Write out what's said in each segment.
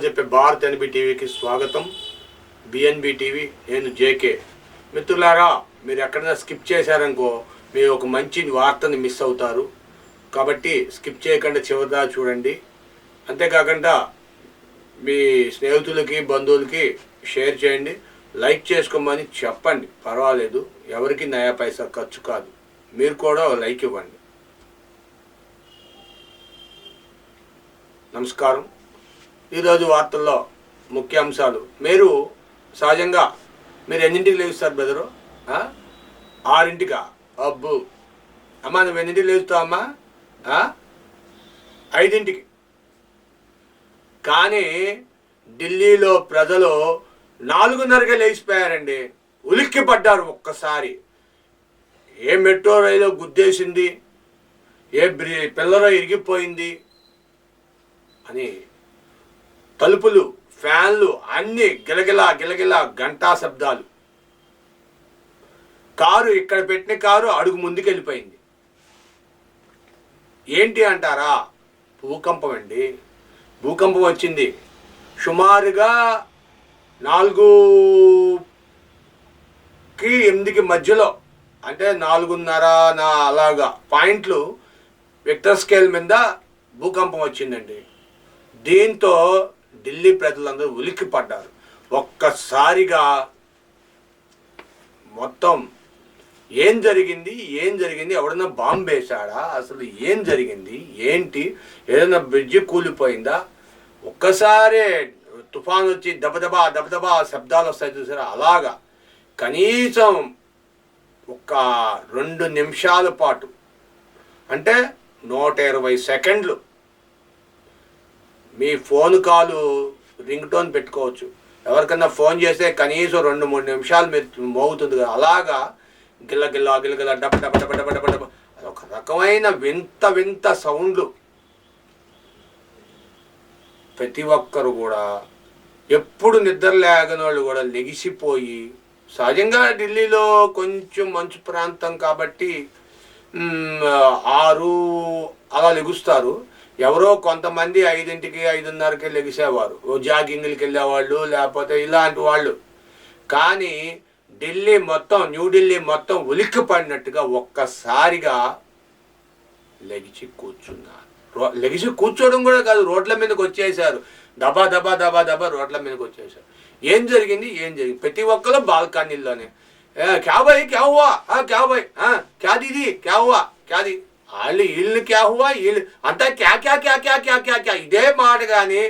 చెప్పే భారత్ ఎన్బి టీవీకి స్వాగతం. బిఎన్బి టీవీ, నేను జేకే. మిత్రులారా, మీరు ఎక్కడైనా స్కిప్ చేశారనుకో మీరు ఒక మంచి వార్తని మిస్ అవుతారు. కాబట్టి స్కిప్ చేయకుండా చివరిదా చూడండి. అంతేకాకుండా మీ స్నేహితులకి బంధువులకి షేర్ చేయండి, లైక్ చేసుకోమని చెప్పండి. పర్వాలేదు, ఎవరికి నయా పైసా ఖర్చు కాదు. మీరు కూడా లైక్ ఇవ్వండి. నమస్కారం. ఈరోజు వార్తల్లో ముఖ్యాంశాలు. మీరు సహజంగా ఎన్నింటికి లేస్తారు బ్రదరు? 6ంటికా? అబ్బు అమ్మా, నువ్వు ఎన్నింటికి లేస్తావు అమ్మా? 5ంటికి. కానీ ఢిల్లీలో ప్రజలు 4:30కే లేచిపోయారండి. ఉలిక్కి పడ్డారు ఒక్కసారి. ఏ మెట్రో రైలు గుద్దేసింది, ఏ పిల్లరో ఇరిగిపోయింది అని తలుపులు, ఫ్యాన్లు అన్నీ గిలగిలా గిలగిలా గంటా శబ్దాలు. కారు, ఇక్కడ పెట్టిన కారు అడుగు ముందుకెళ్ళిపోయింది. ఏంటి అంటారా? భూకంపం అండి. భూకంపం వచ్చింది. సుమారుగా 4కి 8కి మధ్యలో, అంటే 4:30 అలాగా పాయింట్లు విక్టర్ స్కేల్ మీద భూకంపం వచ్చిందండి. దీంతో ఢిల్లీ ప్రజలందరూ ఉలిక్కి పడ్డారు. ఒక్కసారిగా మొత్తం ఏం జరిగింది, ఎవడన్నా బాంబు వేశాడా, అసలు ఏం జరిగింది, ఏంటి, ఏదైనా బ్రిడ్జి కూలిపోయిందా, ఒక్కసారి తుఫాన్ వచ్చి దబదబా దబదబా శబ్దాలు వస్తాయి చూసారా, అలాగా కనీసం ఒక 2 నిమిషాల పాటు, అంటే 120 సెకండ్లు మీ ఫోన్ కాలు రింగ్ టోన్ పెట్టుకోవచ్చు. ఎవరికన్నా ఫోన్ చేస్తే కనీసం 2-3 నిమిషాలు మీరు మోగుతుంది కదా, అలాగా గిల్ల గిల్ల గిల్ల డబ డబ డబ డబ డబ డబ ఒక రకమైన వింత వింత సౌండ్లు. ప్రతి ఒక్కరు కూడా, ఎప్పుడు నిద్ర లేగని వాళ్ళు కూడా లెగిసిపోయి, సహజంగా ఢిల్లీలో కొంచెం మంచు ప్రాంతం కాబట్టి 6 అలా లెగుస్తారు. ఎవరో కొంతమంది 5ంటికి 5:30కి లెగిసేవారు, జాగింగ్లకి వెళ్ళేవాళ్ళు, లేకపోతే ఇలాంటి వాళ్ళు. కానీ న్యూఢిల్లీ మొత్తం ఉలిక్కి పడినట్టుగా ఒక్కసారిగా లెగిసి కూర్చున్నారు. లెగిసి కూర్చోవడం కూడా కాదు, రోడ్ల మీదకి వచ్చేసారు. దబా దబా దబా దబా రోడ్ల మీదకి వచ్చేసారు. ఏం జరిగింది? ప్రతి ఒక్కరు బాల్కనీల్లోనే క్యా భాయ్ క్యా హువా, క్యా భాయ్, క్యా దీది క్యా హువా, క్యా ది, వాళ్ళు వీళ్ళు క్యా హువా, వీళ్ళు అంతా క్యా క్యా క్యా క్యా క్యా క్యా క్యా ఇదే మాట. కానీ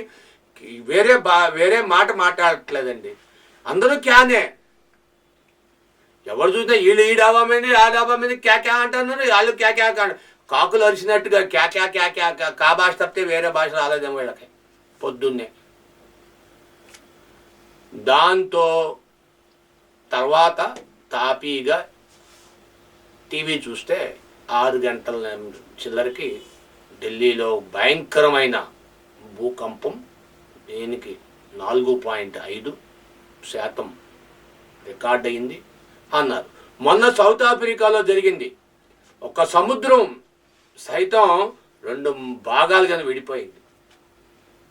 వేరే మాట మాట్లాడట్లేదండి. అందరూ క్యానే. ఎవరు చూసినా వీళ్ళు ఈ డాబా మీద ఆ డాబా మీద క్యా క్యా అంటున్నారు, వాళ్ళు క్యా క్యా కాకులు అరిచినట్టుగా క్యా క్యా క్యా క్యా క్యా. కా భాష తప్పితే వేరే భాష రాలేదేమో వీళ్ళకి పొద్దున్నే. దాంతో తర్వాత తాపీగా టీవీ చూస్తే 6 గంటల చిల్లరకి ఢిల్లీలో భయంకరమైన భూకంపం. దీనికి 4.5% రికార్డ్ అయింది అన్నారు. మొన్న సౌత్ ఆఫ్రికాలో జరిగింది. ఒక సముద్రం సైతం 2 భాగాలుగా విడిపోయింది.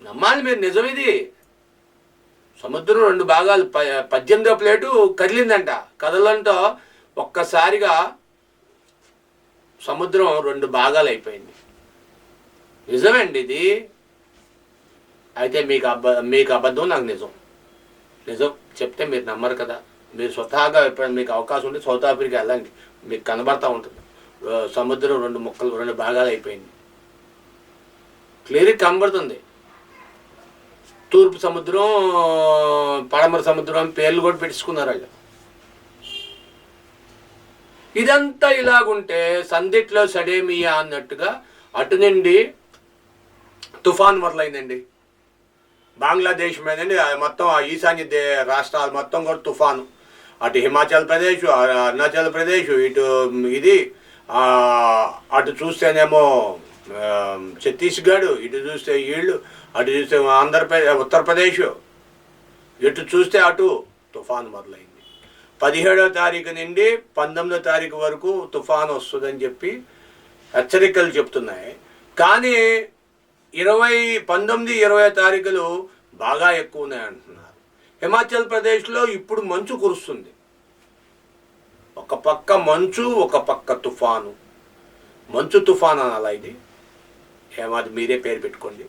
నమ్మాలి మీరు, నిజమిది. సముద్రం 2 భాగాలు, 18వ ప్లేటు కదిలిందంట. కదలంతో ఒక్కసారిగా సముద్రం 2 భాగాలు అయిపోయింది. నిజమండి ఇది. అయితే మీకు అబద్ధం, నాకు నిజం చెప్తే మీరు నమ్మరు కదా. మీరు స్వతహాగా ఎప్పుడైనా మీకు అవకాశం ఉంటే సౌత్ ఆఫ్రికా వెళ్ళండి, మీకు కనబడతా ఉంటుంది. సముద్రం 2 భాగాలు అయిపోయింది. క్లియర్గా కనబడుతుంది. తూర్పు సముద్రం, పడమర సముద్రం పేర్లు కూడా పెట్టించుకున్నారు వాళ్ళు. ఇదంతా ఇలాగుంటే సందిట్లో సడేమియా అన్నట్టుగా అటు నుండి తుఫాన్ మొదలైందండి. బంగ్లాదేశ్ మీదండి మొత్తం ఈశాన్య రాష్ట్రాలు మొత్తం కూడా తుఫాను. అటు హిమాచల్ ప్రదేశ్, అరుణాచల్ ప్రదేశ్, ఇటు ఇది అటు చూస్తేనేమో ఛత్తీస్గఢ్, ఇటు చూస్తే వీళ్ళు, అటు చూస్తే ఆంధ్రప్రదేశ్, ఉత్తరప్రదేశ్, ఎటు చూస్తే అటు తుఫాను మొదలైంది. 17వ తారీఖు నుండి 19వ తారీఖు వరకు తుఫాను వస్తుందని చెప్పి హెచ్చరికలు చెప్తున్నాయి. కానీ 19, 20 తారీఖులు బాగా ఎక్కువ ఉన్నాయి అంటున్నారు. హిమాచల్ ప్రదేశ్లో ఇప్పుడు మంచు కురుస్తుంది. ఒక పక్క మంచు, ఒక పక్క తుఫాను. మంచు తుఫాను అనాలా ఇది? ఏమాది మీరే పేరు పెట్టుకోండి.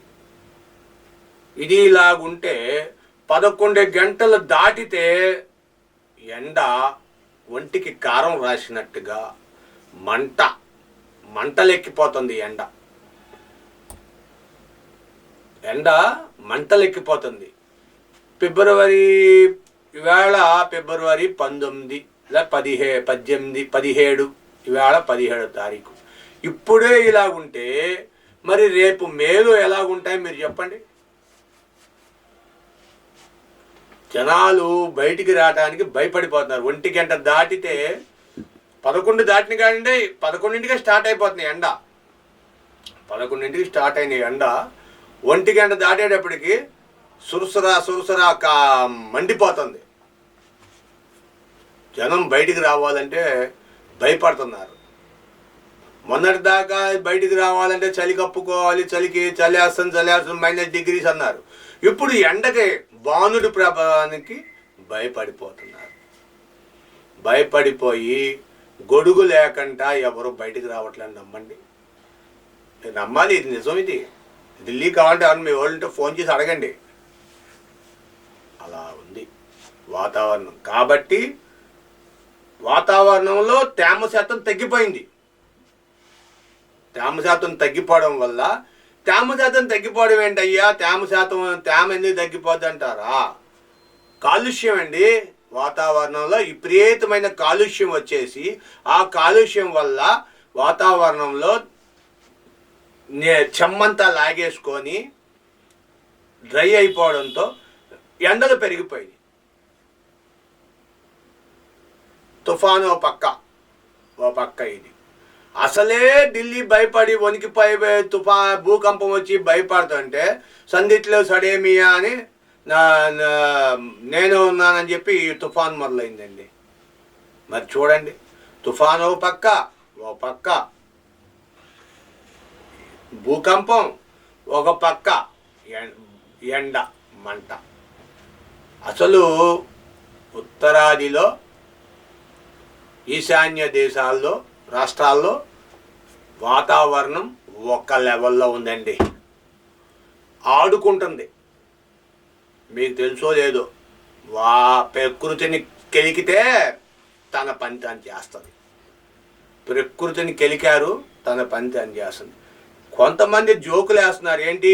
ఇది ఇలాగుంటే 11 గంటలు దాటితే ఎండ ఒంటికి కారం రాసినట్టుగా మంటలెక్కిపోతుంది. ఎండ మంటలెక్కిపోతుంది. ఇవాళ ఫిబ్రవరి 19 లేదా 17 ఇవాళ 17వ తారీఖు. ఇప్పుడే ఇలాగుంటే మరి రేపు మేలో ఎలాగుంటాయి మీరు చెప్పండి. జనాలు బయటికి రావడానికి భయపడిపోతున్నారు. 1 గంట దాటితే 11 దాటిన కానీ 11ంటికే స్టార్ట్ అయిపోతుంది ఎండ. 11ంటికి స్టార్ట్ అయిన ఎండ 1 గంట దాటేటప్పటికి సురసురా మండిపోతుంది. జనం బయటికి రావాలంటే భయపడుతున్నారు. మొన్నటి దాకా బయటికి రావాలంటే చలి కప్పుకోవాలి, చలేస్తుంది -డిగ్రీస్ అన్నారు. ఇప్పుడు ఎండకి బాణుడి ప్రభావానికి భయపడిపోతున్నారు. భయపడిపోయి గొడుగు లేకుండా ఎవరు బయటికి రావట్లేదు. నమ్మండి, నమ్మాలి, ఇది నిజం. ఇది ఢిల్లీ కావాలంటే ఎవరు మీ వాళ్ళంటే ఫోన్ చేసి అడగండి. అలా ఉంది వాతావరణం. కాబట్టి వాతావరణంలో తేమ శాతం తగ్గిపోయింది. తేమ శాతం తగ్గిపోవడం వల్ల, తేమ శాతం తగ్గిపోవడం ఏంటయ్యా? తేమ ఎందుకు తగ్గిపోద్ది అంటారా? కాలుష్యం అండి. వాతావరణంలో విపరీతమైన కాలుష్యం వచ్చేసి ఆ కాలుష్యం వల్ల వాతావరణంలో చెమ్మంతా లాగేసుకొని డ్రై అయిపోవడంతో ఎండలు పెరిగిపోయింది. తుఫాను ఓ పక్క ఇది. అసలే ఢిల్లీ భయపడి వణికిపోయి భూకంపం వచ్చి భయపడుతుంటే సందిట్లో సడేమియా అని నేను ఉన్నానని చెప్పి ఈ తుఫాను మొదలైందండి. మరి చూడండి, తుఫాను ఓ పక్క భూకంపం, ఒక పక్క ఎండ మంట. అసలు ఉత్తరాదిలో ఈశాన్య దేశాల్లో రాష్ట్రాల్లో వాతావరణం ఒక లెవెల్లో ఉందండి. ఆడుకుంటుంది. మీకు తెలుసో లేదో, ప్రకృతిని కెలికితే తన పని తను చేస్తుంది. ప్రకృతిని కెలికారు, తన పని తను చేస్తుంది. కొంతమంది జోకులు వేస్తున్నారు. ఏంటి,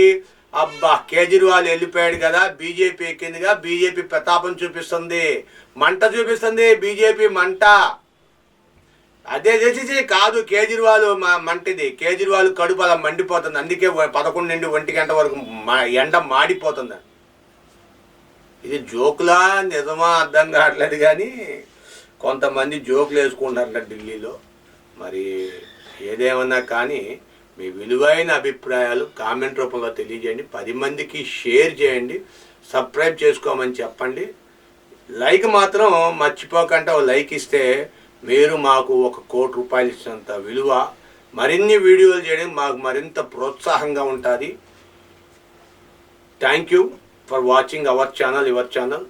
అబ్బా కేజ్రీవాల్ వెళ్ళిపోయాడు కదా, బీజేపీ ఎక్కిందిగా, బీజేపీ ప్రతాపం చూపిస్తుంది, మంట చూపిస్తుంది, బీజేపీ మంట. అదే చేసేసి కాదు, కేజ్రీవాల్ మంటిది. కేజ్రీవాల్ కడుపు అలా మండిపోతుంది. అందుకే 11 నుండి 1 గంట వరకు ఎండ మాడిపోతుంది. ఇది జోకులా నిజమా అర్థం కావట్లేదు. కానీ కొంతమంది జోకులు వేసుకుంటారంట ఢిల్లీలో. మరి ఏదేమన్నా కానీ మీ విలువైన అభిప్రాయాలు కామెంట్ రూపంలో తెలియజేయండి. 10 మందికి షేర్ చేయండి. సబ్స్క్రైబ్ చేసుకోమని చెప్పండి. లైక్ మాత్రం మర్చిపోకుండా లైక్ ఇస్తే మీరు మాకు 1 కోటి రూపాయలు ఇచ్చినంత విలువ. మరిన్ని వీడియోలు చేయడం మాకు మరింత ప్రోత్సాహంగా ఉంటుంది. Thank you for watching our channel, your channel.